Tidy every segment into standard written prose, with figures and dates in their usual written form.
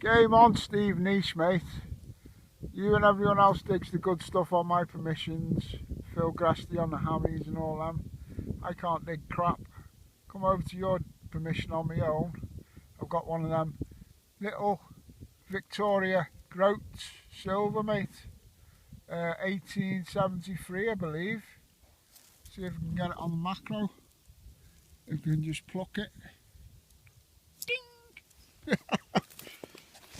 Game on, Steve Niche, mate. You and everyone else digs the good stuff on my permissions. Phil Gresty on the hammies and all them. I can't dig crap. Come over to your permission on my own. I've got one of them little Victoria Groats silver, mate. 1873, I believe. See if we can get it on the macro. If we can just pluck it. Ding!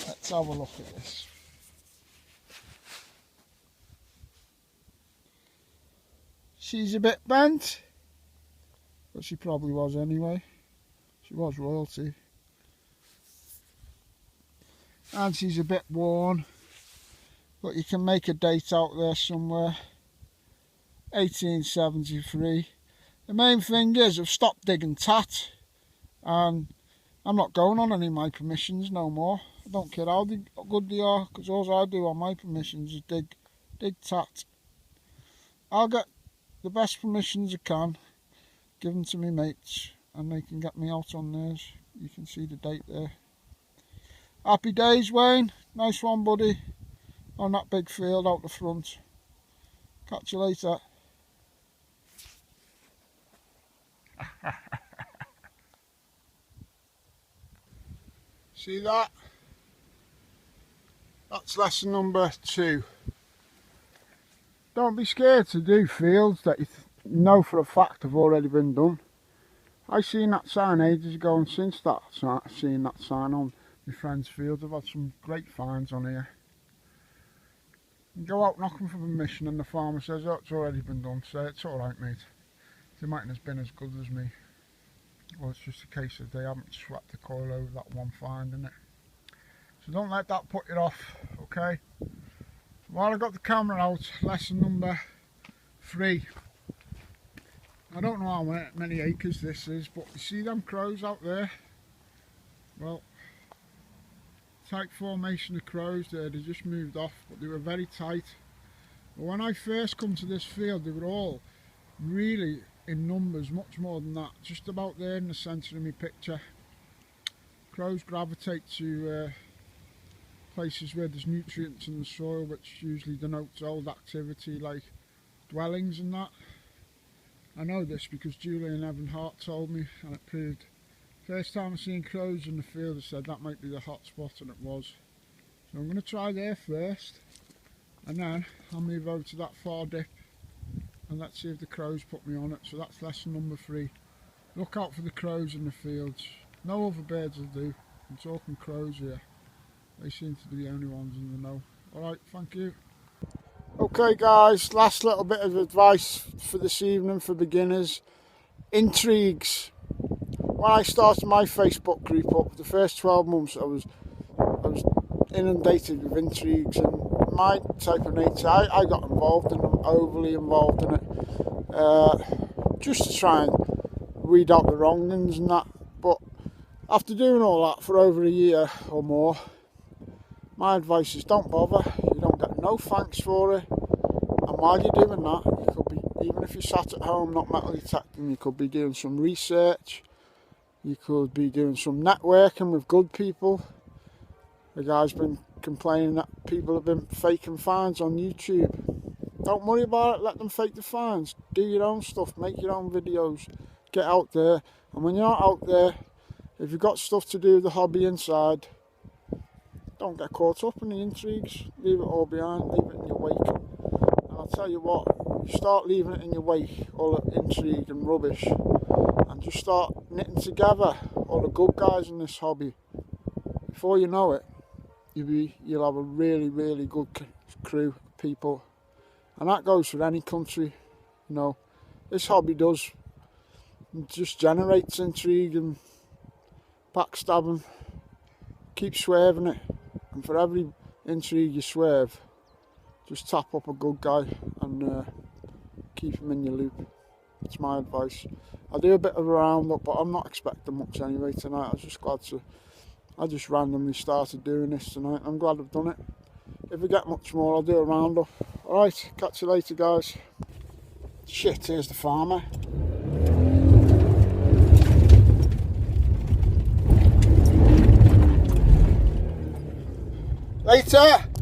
Let's have a look at this. She's a bit bent, but she probably was anyway. She was royalty. And she's a bit worn, but you can make a date out there somewhere. 1873. The main thing is I've stopped digging tat, and I'm not going on any of my permissions no more. I don't care how good they are, because all I do on my permissions is dig tat. I'll get the best permissions I can, give them to me mates, and they can get me out on theirs. You can see the date there. Happy days, Wayne. Nice one, buddy. On that big field out the front. Catch you later. See that? That's lesson number 2. Don't be scared to do fields that you know for a fact have already been done. I seen that sign ages ago, and since that I've seen that sign on my friend's fields. I've had some great finds on here. You go out knocking for permission and the farmer says, oh, it's already been done. Say, it's alright, mate. They mightn't have been as good as me. Well, it's just a case of they haven't swept the coil over that one find, innit? So don't let that put you off, okay? While I got the camera out, lesson number 3. I don't know how many acres this is, but you see them crows out there? Well, tight formation of crows there, they just moved off, but they were very tight. But when I first come to this field, they were all really in numbers, much more than that, just about there in the centre of my picture. Crows gravitate to places where there's nutrients in the soil, which usually denotes old activity like dwellings and that. I know this because Julian Evan Hart told me, and it proved. First time I seen crows in the field, I said that might be the hot spot, and it was. So I'm going to try there first, and then I'll move over to that far dip, and let's see if the crows put me on it. So that's lesson number 3. Look out for the crows in the fields. No other birds will do. I'm talking crows here. They seem to be the only ones in the know. Alright, thank you. Okay guys, last little bit of advice for this evening for beginners. Intrigues. When I started my Facebook group up, the first 12 months I was inundated with intrigues, and my type of nature, I got involved in them, overly involved in it, just to try and weed out the wrongings and that. But after doing all that for over a year or more, my advice is don't bother. You don't get no thanks for it, and while you're doing that, you could be, even if you sat at home not metal detecting, you could be doing some research, you could be doing some networking with good people. The guy's been complaining that people have been faking finds on YouTube. Don't worry about it, let them fake the finds. Do your own stuff, make your own videos, get out there. And when you're not out there, if you've got stuff to do with the hobby inside, don't get caught up in the intrigues. Leave it all behind, leave it in your wake. And I'll tell you what, you start leaving it in your wake, all the intrigue and rubbish, and just start knitting together all the good guys in this hobby. Before you know it, you'll have a really, really good crew of people. And that goes for any country. You know, this hobby just generates intrigue and backstabbing. Keep swerving it, and for every intrigue you swerve, just tap up a good guy and keep him in your loop. That's my advice. I'll do a bit of a roundup, but I'm not expecting much anyway tonight. I just randomly started doing this tonight. I'm glad I've done it. If we get much more, I'll do a roundup. Alright, catch you later guys. Shit, here's the farmer. Later.